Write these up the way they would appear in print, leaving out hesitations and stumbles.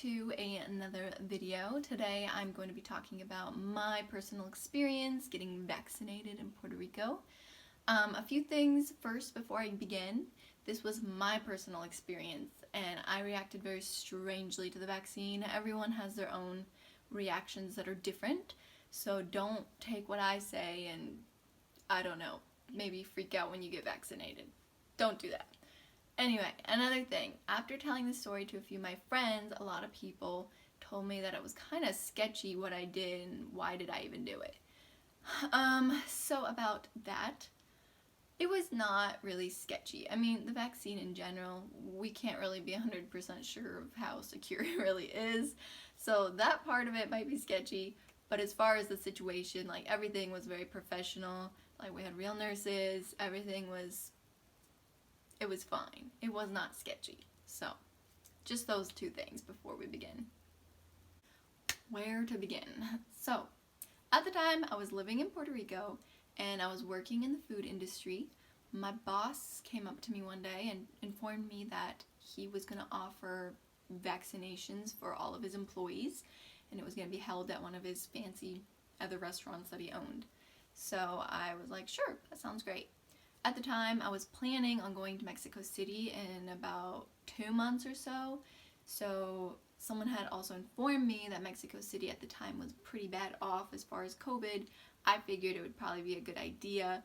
to another video. Today I'm going to be talking about my personal experience getting vaccinated in Puerto Rico. A few things first before I begin. This was my personal experience and I reacted very strangely to the vaccine. Everyone has their own reactions that are different, so don't take what I say and, I don't know, maybe freak out when you get vaccinated. Don't do that. Anyway, another thing, after telling this story to a few of my friends, a lot of people told me that it was kind of sketchy what I did and why did I even do it. So about that, it was not really sketchy. I mean, the vaccine in general, we can't really be 100% sure of how secure it really is, so that part of it might be sketchy, but as far as the situation, like, everything was very professional. Like, we had real nurses, everything was, it was fine. It was not sketchy. So, just those two things before we begin. Where to begin? So, at the time, I was living in Puerto Rico, and I was working in the food industry. My boss came up to me one day and informed me that he was going to offer vaccinations for all of his employees, and it was going to be held at one of his fancy other restaurants that he owned. So I was like, sure, that sounds great. At the time, I was planning on going to Mexico City in about 2 months or so. So someone had also informed me that Mexico City at the time was pretty bad off as far as COVID. I figured it would probably be a good idea,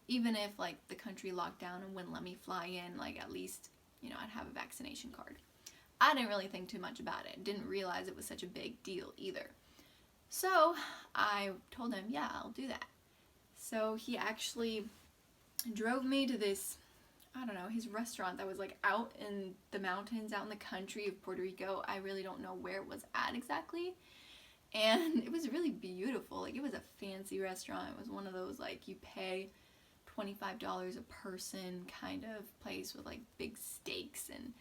even if like the country locked down and wouldn't let me fly in, like at least, you know, I'd have a vaccination card. I didn't really think too much about it. Didn't realize it was such a big deal either. So I told him, yeah, I'll do that. So he actually drove me to this, I don't know, his restaurant that was like out in the mountains, out in the country of Puerto Rico. I really don't know where it was at exactly. And it was really beautiful. Like, it was a fancy restaurant. It was one of those, like, you pay $25 a person kind of place with like big steaks, and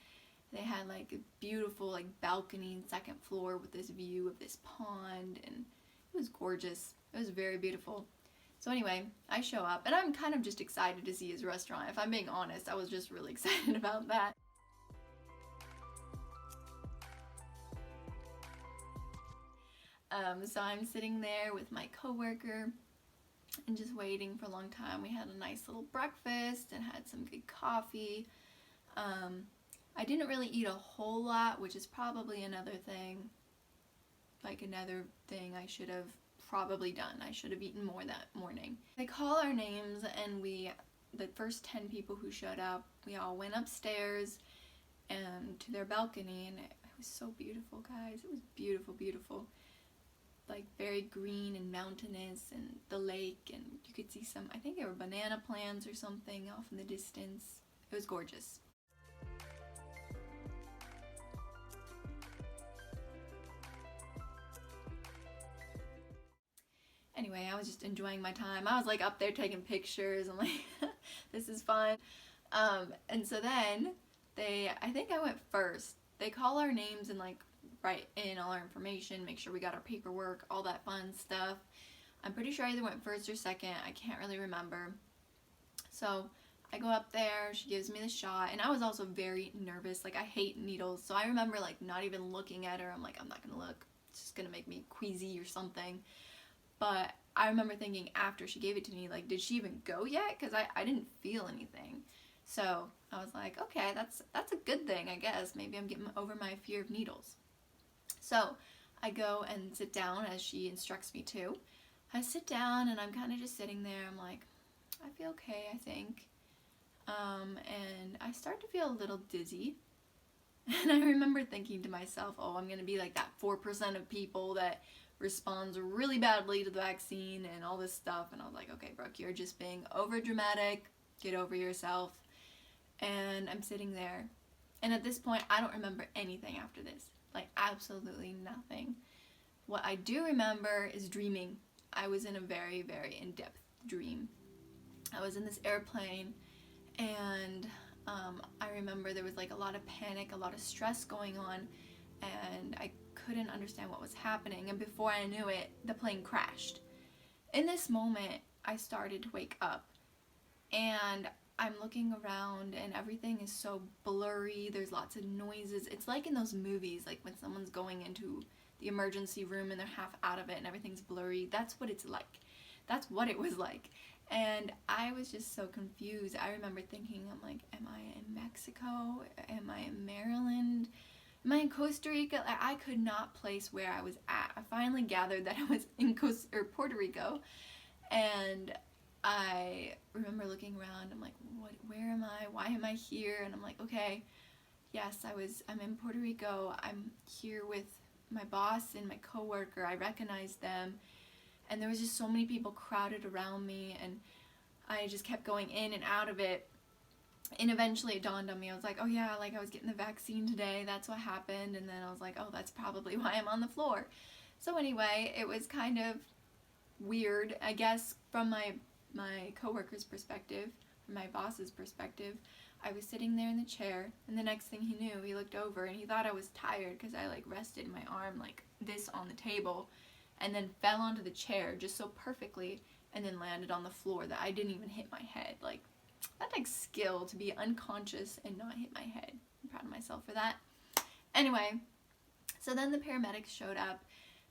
they had like a beautiful like balcony and second floor with this view of this pond, and it was gorgeous. It was very beautiful. So anyway, I show up, and I'm kind of just excited to see his restaurant. If I'm being honest, I was just really excited about that. So I'm sitting there with my coworker and just waiting for a long time. We had a nice little breakfast and had some good coffee. I didn't really eat a whole lot, which is probably another thing I should have probably done. I should have eaten more that morning. They call our names, and the first 10 people who showed up, we all went upstairs and to their balcony, and it was so beautiful, guys. It was beautiful, beautiful. Like, very green and mountainous, and the lake, and you could see some, I think they were banana plants or something off in the distance. It was gorgeous. Anyway, I was just enjoying my time. I was like up there taking pictures. I'm like, this is fun. And so then I think I went first. They call our names and like write in all our information, make sure we got our paperwork, all that fun stuff. I'm pretty sure I either went first or second. I can't really remember. So I go up there, she gives me the shot, and I was also very nervous. Like, I hate needles, so I remember like not even looking at her. I'm like, I'm not gonna look. It's just gonna make me queasy or something. But I remember thinking after she gave it to me, like, did she even go yet? Because I didn't feel anything. So I was like, okay, that's a good thing, I guess. Maybe I'm getting over my fear of needles. So I go and sit down as she instructs me to. I sit down and I'm kind of just sitting there. I'm like, I feel okay, I think. And I start to feel a little dizzy. And I remember thinking to myself, oh, I'm going to be like that 4% of people that responds really badly to the vaccine and all this stuff. And I was like, okay, Brooke, you're just being over dramatic. Get over yourself. And I'm sitting there. And at this point, I don't remember anything after this. Like, absolutely nothing. What I do remember is dreaming. I was in a very, very in-depth dream. I was in this airplane, and I remember there was like a lot of panic, a lot of stress going on, and I couldn't understand what was happening, and before I knew it, the plane crashed. In this moment, I started to wake up, and I'm looking around and everything is so blurry. There's lots of noises. It's like in those movies, like when someone's going into the emergency room and they're half out of it and everything's blurry. That's what it's like. That's what it was like. And I was just so confused. I remember thinking, I'm like, am I in Mexico? Am I in Maryland? Am I in Costa Rica? I could not place where I was at. I finally gathered that I was in Puerto Rico, and I remember looking around. I'm like, what? Where am I? Why am I here? And I'm like, okay, yes, I'm in Puerto Rico. I'm here with my boss and my coworker. I recognized them, and there was just so many people crowded around me, and I just kept going in and out of it. And eventually it dawned on me. I was like, oh yeah, like I was getting the vaccine today. That's what happened. And then I was like, oh, that's probably why I'm on the floor. So anyway, it was kind of weird, I guess, from my coworker's perspective, from my boss's perspective. I was sitting there in the chair, and the next thing he knew, he looked over and he thought I was tired because I like rested my arm like this on the table and then fell onto the chair just so perfectly and then landed on the floor that I didn't even hit my head. Like, that takes skill to be unconscious and not hit my head. I'm proud of myself for that. Anyway, so then the paramedics showed up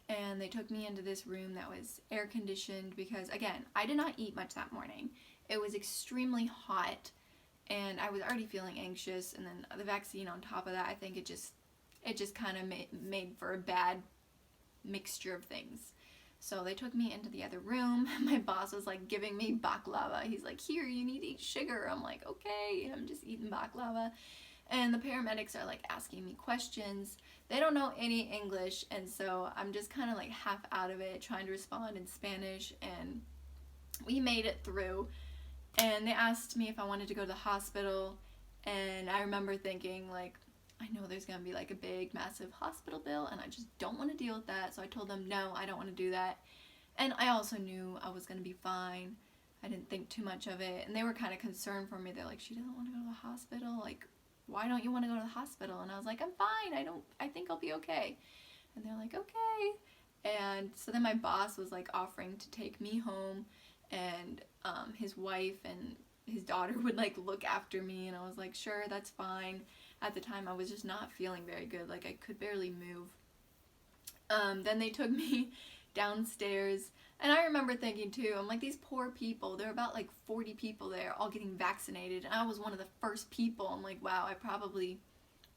and they took me into this room that was air conditioned because, again, I did not eat much that morning. It was extremely hot and I was already feeling anxious, and then the vaccine on top of that, I think it just kind of made for a bad mixture of things. So they took me into the other room. My boss was like giving me baklava. He's like, here, you need to eat sugar. I'm like, okay, I'm just eating baklava. And the paramedics are like asking me questions. They don't know any English, and so I'm just kind of like half out of it, trying to respond in Spanish, and we made it through. And they asked me if I wanted to go to the hospital, and I remember thinking, like, I know there's going to be like a big, massive hospital bill, and I just don't want to deal with that. So I told them, no, I don't want to do that. And I also knew I was going to be fine. I didn't think too much of it. And they were kind of concerned for me. They're like, she doesn't want to go to the hospital. Like, why don't you want to go to the hospital? And I was like, I'm fine. I think I'll be okay. And they're like, okay. And so then my boss was like offering to take me home, and his wife and his daughter would like look after me, and I was like, sure, that's fine. At the time I was just not feeling very good, like I could barely move. Then they took me downstairs, and I remember thinking too, I'm like, these poor people, there were about like 40 people there all getting vaccinated, and I was one of the first people. I'm like, wow, I probably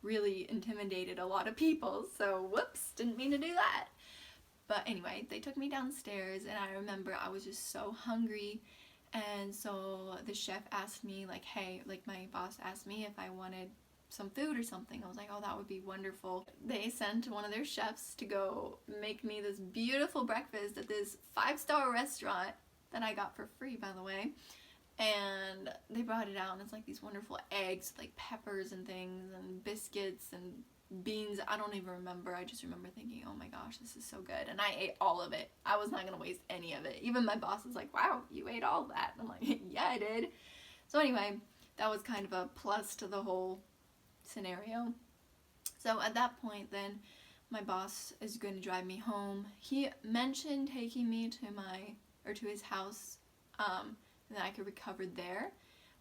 really intimidated a lot of people, so whoops, didn't mean to do that. But anyway, they took me downstairs, and I remember I was just so hungry, and so the chef asked me, like, hey, like my boss asked me if I wanted some food or something. I was like, oh, that would be wonderful. They sent one of their chefs to go make me this beautiful breakfast at this 5-star restaurant that I got for free, by the way. And they brought it out, and it's like these wonderful eggs, like peppers and things, and biscuits and beans. I don't even remember. I just remember thinking, oh my gosh, this is so good. And I ate all of it. I was not going to waste any of it. Even my boss was like, wow, you ate all that. And I'm like, yeah, I did. So anyway, that was kind of a plus to the whole scenario. So at that point then, my boss is going to drive me home. He mentioned taking me to his house, and that I could recover there.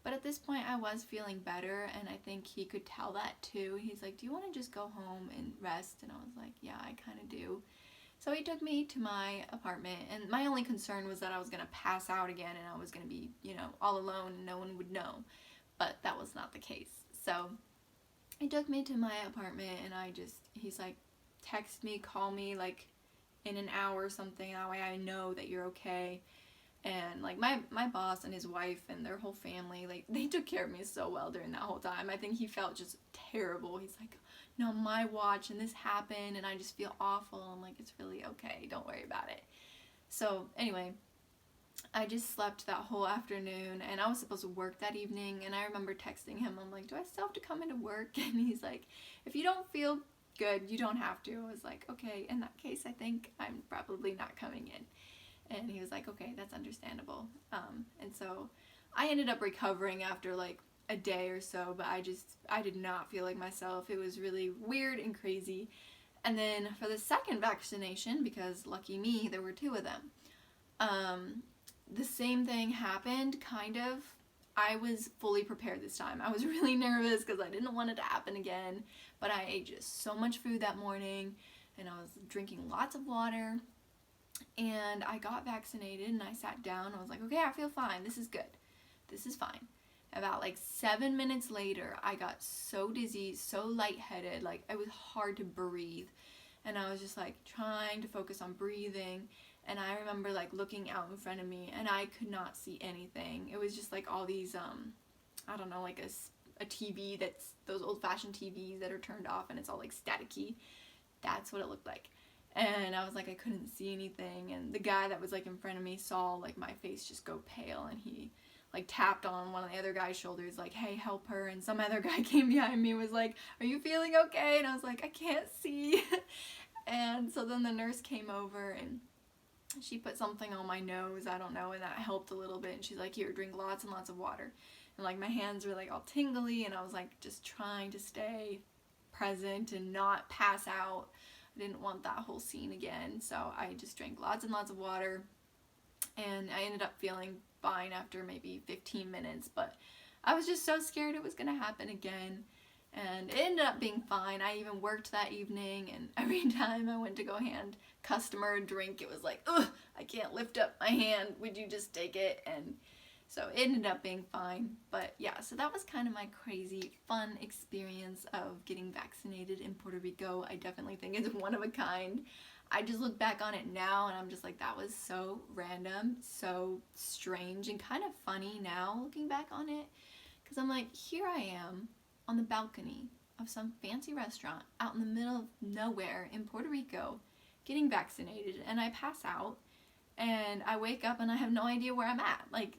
But at this point I was feeling better, and I think he could tell that too. He's like, do you want to just go home and rest? And I was like, yeah, I kind of do. So he took me to my apartment, and my only concern was that I was going to pass out again, and I was going to be, all alone and no one would know. But that was not the case. So he took me to my apartment, and he's like, text me, call me like in an hour or something, that way I know that you're okay. And like my boss and his wife and their whole family, like they took care of me so well during that whole time. I think he felt just terrible. He's like, no, my watch, and this happened, and I just feel awful. I'm like, it's really okay, don't worry about it. So anyway, I just slept that whole afternoon, and I was supposed to work that evening, and I remember texting him. I'm like, do I still have to come into work? And he's like, if you don't feel good, you don't have to. I was like, okay, in that case, I think I'm probably not coming in. And he was like, okay, that's understandable. And so I ended up recovering after like a day or so, but I did not feel like myself. It was really weird and crazy. And then for the second vaccination, because lucky me, there were 2 of them, the same thing happened, kind of. I was fully prepared this time. I was really nervous because I didn't want it to happen again, but I ate just so much food that morning, and I was drinking lots of water, and I got vaccinated, and I sat down. I was like, okay, I feel fine. This is good. This is fine. About like 7 minutes later, I got so dizzy, so lightheaded, like it was hard to breathe. And I was just like trying to focus on breathing. And I remember like looking out in front of me, and I could not see anything. It was just like all these, I don't know, like a TV that's those old-fashioned TVs that are turned off and it's all like staticky. That's what it looked like. And I was like, I couldn't see anything. And the guy that was like in front of me saw like my face just go pale, and he like tapped on one of the other guy's shoulders like, hey, help her. And some other guy came behind me and was like, are you feeling okay? And I was like, I can't see. And so then the nurse came over and she put something on my nose, I don't know, and that helped a little bit. And she's like, here, drink lots and lots of water. And like my hands were like all tingly, and I was like just trying to stay present and not pass out. I didn't want that whole scene again, so I just drank lots and lots of water, and I ended up feeling fine after maybe 15 minutes, but I was just so scared it was gonna happen again, and it ended up being fine. I even worked that evening, and every time I went to go hand customer a drink, it was like, ugh, I can't lift up my hand, would you just take it? And so it ended up being fine. But yeah, so that was kind of my crazy fun experience of getting vaccinated in Puerto Rico. I definitely think it's one of a kind. I just look back on it now and I'm just like, that was so random, so strange, and kind of funny now looking back on it, because I'm like, here I am on the balcony of some fancy restaurant out in the middle of nowhere in Puerto Rico getting vaccinated, and I pass out and I wake up and I have no idea where I'm at. Like,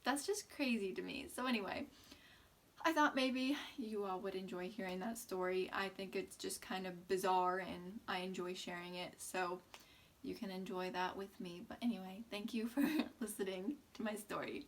that's just crazy to me. So anyway, I thought maybe you all would enjoy hearing that story. I think it's just kind of bizarre and I enjoy sharing it, so you can enjoy that with me. But anyway, thank you for listening to my story.